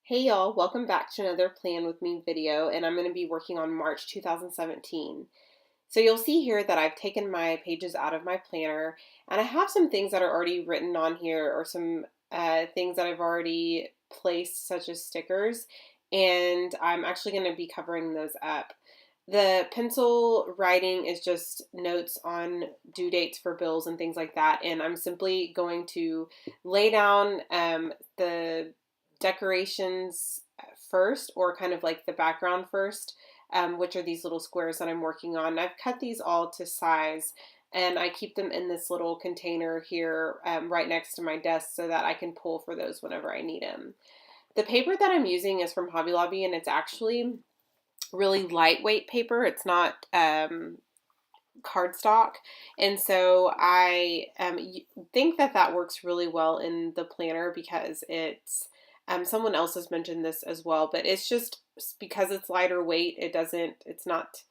Hey y'all, welcome back to another Plan With Me video, and I'm going to be working on March 2017. So you'll see here that I've taken my pages out of my planner, and I have some things that are already written on here, or some things that I've already placed, such as stickers, and I'm actually going to be covering those up. The pencil writing is just notes on due dates for bills and things like that, and I'm simply going to lay down the decorations first, or kind of like the background first, which are these little squares that I'm working on. I've cut these all to size, and I keep them in this little container here right next to my desk so that I can pull for those whenever I need them. The paper that I'm using is from Hobby Lobby, and it's actually really lightweight paper. It's not cardstock, and so I think that that works really well in the planner because it's someone else has mentioned this as well, but it's just because it's lighter weight, it's not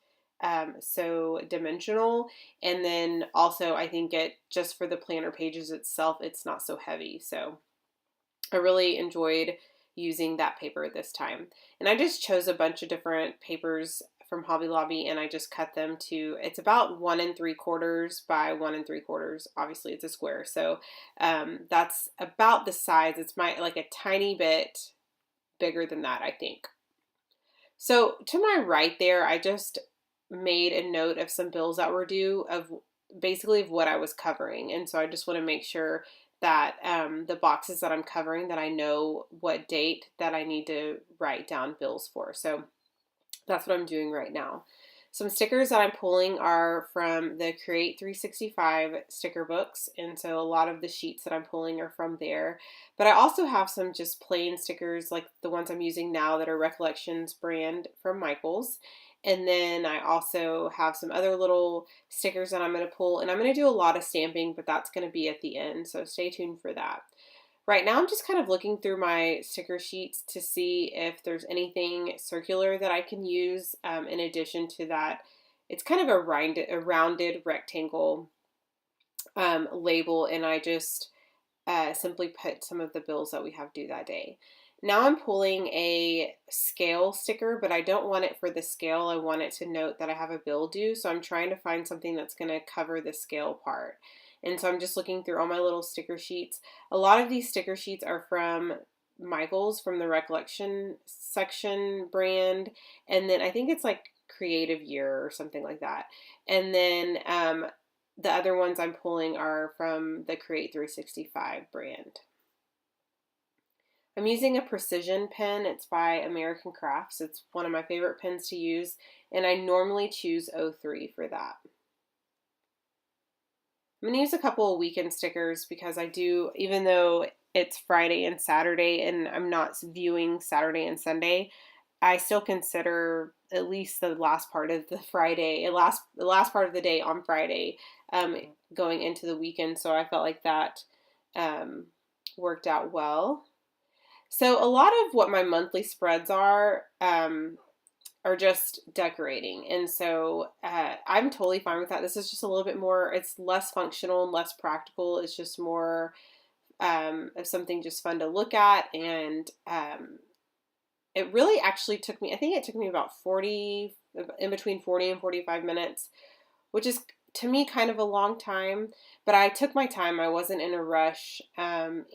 so dimensional, and then also I think it just for the planner pages itself, it's not so heavy. So I really enjoyed using that paper this time. And I just chose a bunch of different papers from Hobby Lobby, and I just cut them to, it's about 1 3/4 by 1 3/4. Obviously it's a square. So that's about the size. It's like a tiny bit bigger than that, I think. So to my right there, I just made a note of some bills that were due, of basically of what I was covering. And so I just want to make sure that the boxes that I'm covering, that I know what date that I need to write down bills for. So that's what I'm doing right now. Some stickers that I'm pulling are from the Create 365 sticker books, and so a lot of the sheets that I'm pulling are from there. But I also have some just plain stickers like the ones I'm using now that are Recollections brand from Michaels. And then I also have some other little stickers that I'm going to pull, and I'm going to do a lot of stamping, but that's going to be at the end, so stay tuned for that. Right now I'm just kind of looking through my sticker sheets to see if there's anything circular that I can use in addition to that. It's kind of a rounded rectangle label, and I just simply put some of the bills that we have due that day. Now I'm pulling a scale sticker, but I don't want it for the scale. I want it to note that I have a bill due, so I'm trying to find something that's going to cover the scale part. And so I'm just looking through all my little sticker sheets. A lot of these sticker sheets are from Michaels, from the Recollection section brand, and then I think it's like Creative Year or something like that. And then the other ones I'm pulling are from the Create 365 brand. I'm using a precision pen. It's by American Crafts. It's one of my favorite pens to use, and I normally choose 03 for that. I'm going to use a couple of weekend stickers because I do, even though it's Friday and Saturday and I'm not viewing Saturday and Sunday, I still consider at least the last part of the Friday, the last part of the day on Friday, going into the weekend. So I felt like that worked out well. So a lot of what my monthly spreads are just decorating. And so I'm totally fine with that. This is just a little bit more, it's less functional and less practical. It's just more of something just fun to look at. And it really actually took me, I think it took me about 40, in between 40 and 45 minutes, which is to me kind of a long time, but I took my time. I wasn't in a rush. And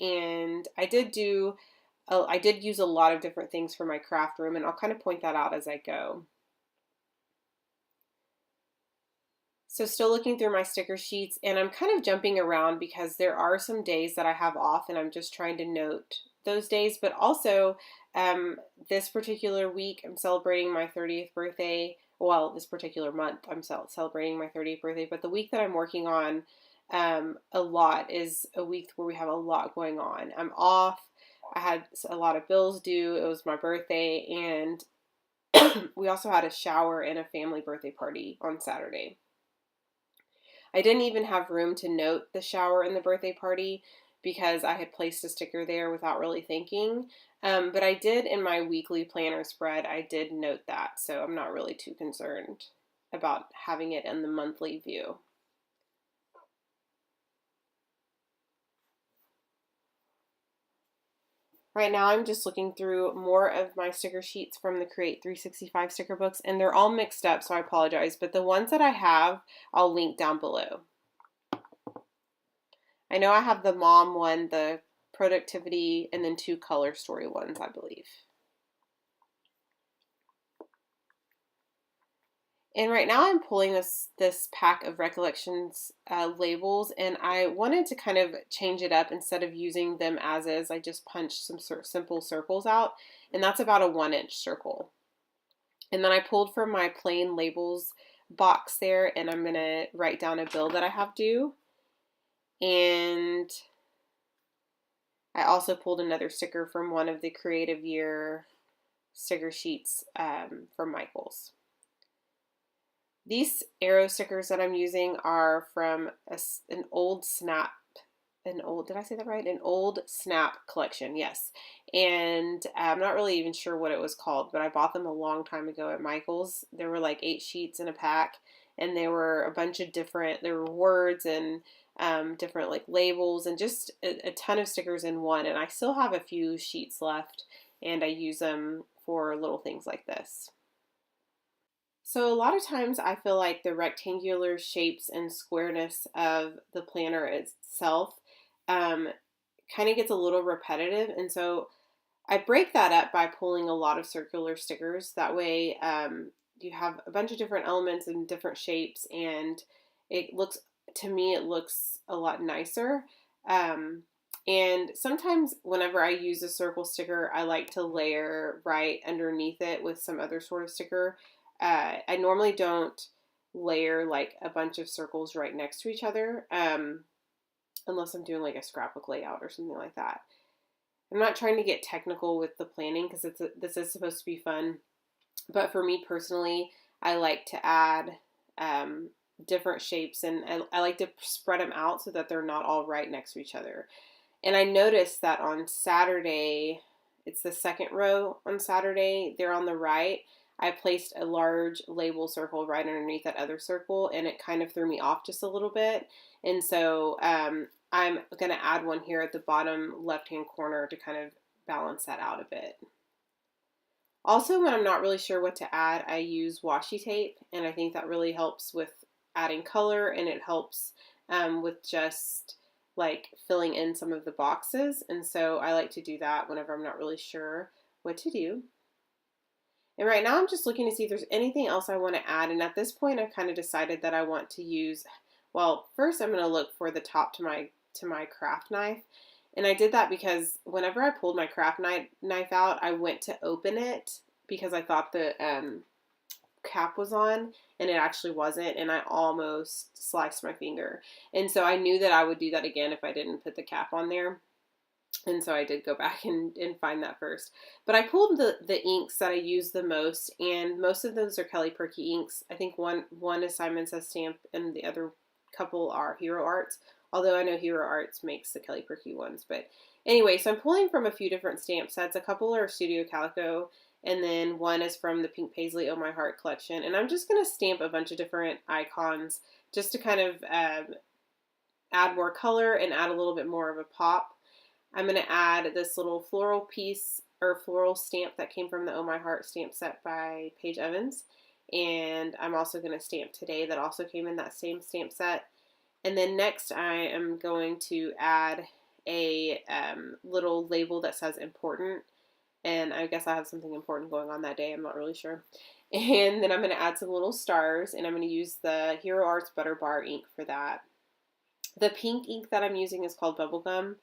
I did use a lot of different things for my craft room, and I'll kind of point that out as I go. So still looking through my sticker sheets, and I'm kind of jumping around because there are some days that I have off, and I'm just trying to note those days. But also, this particular week, I'm celebrating my 30th birthday. Well, this particular month, I'm celebrating my 30th birthday. But the week that I'm working on a lot is a week where we have a lot going on. I'm off. I had a lot of bills due. It was my birthday, and we also had a shower and a family birthday party on Saturday. I didn't even have room to note the shower and the birthday party because I had placed a sticker there without really thinking. But I did, in my weekly planner spread, I did note that, so I'm not really too concerned about having it in the monthly view. Right now I'm just looking through more of my sticker sheets from the Create 365 sticker books, and they're all mixed up, so I apologize, but the ones that I have, I'll link down below. I know I have the mom one, the productivity, and then 2 color story ones, I believe. And right now I'm pulling this pack of Recollections labels, and I wanted to kind of change it up. Instead of using them as is, I just punched some simple circles out, and that's about a 1-inch circle. And then I pulled from my plain labels box there, and I'm going to write down a bill that I have due. And I also pulled another sticker from one of the Creative Year sticker sheets from Michaels. These arrow stickers that I'm using are from an old Snap, did I say that right? An old Snap collection, yes. And I'm not really even sure what it was called, but I bought them a long time ago at Michaels. There were like 8 sheets in a pack, and they were a bunch of different, there were words and different like labels and just a ton of stickers in one. And I still have a few sheets left, and I use them for little things like this. So a lot of times I feel like the rectangular shapes and squareness of the planner itself kind of gets a little repetitive. And so I break that up by pulling a lot of circular stickers. That way you have a bunch of different elements and different shapes, and it looks, to me, it looks a lot nicer. And sometimes whenever I use a circle sticker, I like to layer right underneath it with some other sort of sticker. I normally don't layer like a bunch of circles right next to each other, unless I'm doing like a scrapbook layout or something like that. I'm not trying to get technical with the planning because this is supposed to be fun. But for me personally, I like to add different shapes, and I like to spread them out so that they're not all right next to each other. And I noticed that on Saturday, it's the second row on Saturday, they're on the right. I placed a large label circle right underneath that other circle, and it kind of threw me off just a little bit. And so I'm going to add one here at the bottom left-hand corner to kind of balance that out a bit. Also, when I'm not really sure what to add, I use washi tape, and I think that really helps with adding color, and it helps with just like filling in some of the boxes. And so I like to do that whenever I'm not really sure what to do. And right now I'm just looking to see if there's anything else I want to add. And at this point, I've kind of decided that I want to use, well, first I'm going to look for the top to my craft knife. And I did that because whenever I pulled my craft knife out, I went to open it because I thought the cap was on, and it actually wasn't, and I almost sliced my finger. And so I knew that I would do that again if I didn't put the cap on there. And so I did go back and find that first. But I pulled the inks that I use the most, and most of those are Kelly Purkey inks. I think one is Simon Says Stamp, and the other couple are Hero Arts, although I know Hero Arts makes the Kelly Purkey ones. But anyway, so I'm pulling from a few different stamp sets. A couple are Studio Calico, and then one is from the Pink Paisley Oh My Heart collection. And I'm just going to stamp a bunch of different icons just to kind of add more color and add a little bit more of a pop. I'm going to add this little floral piece or floral stamp that came from the Oh My Heart stamp set by Paige Evans. And I'm also going to stamp Today that also came in that same stamp set. And then next I am going to add a little label that says important. And I guess I have something important going on that day. I'm not really sure. And then I'm going to add some little stars, and I'm going to use the Hero Arts Butter Bar ink for that. The pink ink that I'm using is called Bubblegum.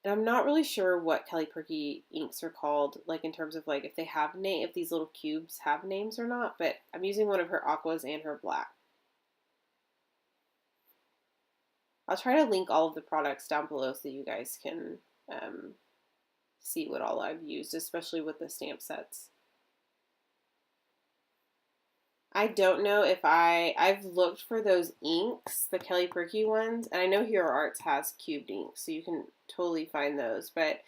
And I'm not really sure what Kelly Purkey inks are called, like in terms of like if they have if these little cubes have names or not, but I'm using one of her aquas and her black. I'll try to link all of the products down below so you guys can see what all I've used, especially with the stamp sets. I don't know if I've looked for those inks, the Kelly Purkey ones, and I know Hero Arts has cubed inks, so you can totally find those, but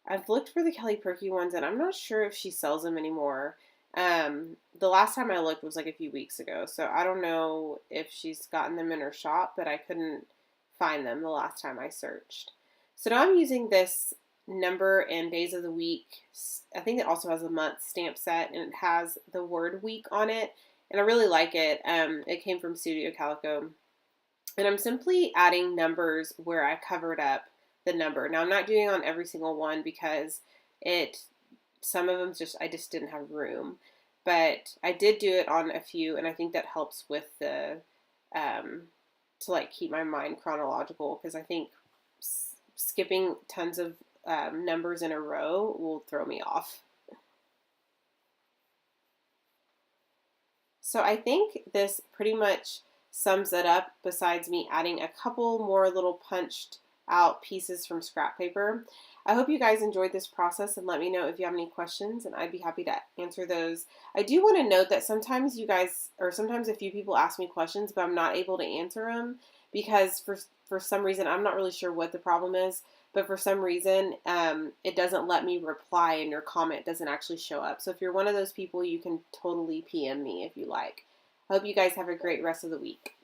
I've looked for the Kelly Purkey ones, and I'm not sure if she sells them anymore. The last time I looked was like a few weeks ago, so I don't know if she's gotten them in her shop, but I couldn't find them the last time I searched. So now I'm using this number and days of the week. I think it also has a month stamp set, and it has the word week on it, and I really like it. It came from Studio Calico, and I'm simply adding numbers where I covered up the number. Now I'm not doing it on every single one because it some of them I just didn't have room, but I did do it on a few, and I think that helps with the to like keep my mind chronological, because I think skipping tons of numbers in a row will throw me off. So I think this pretty much sums it up, besides me adding a couple more little punched out pieces from scrap paper. I hope you guys enjoyed this process, and let me know if you have any questions, and I'd be happy to answer those. I do want to note that sometimes you guys, or sometimes a few people ask me questions, but I'm not able to answer them because for some reason, I'm not really sure what the problem is, but for some reason, it doesn't let me reply, and your comment doesn't actually show up. So if you're one of those people, you can totally PM me if you like. I hope you guys have a great rest of the week.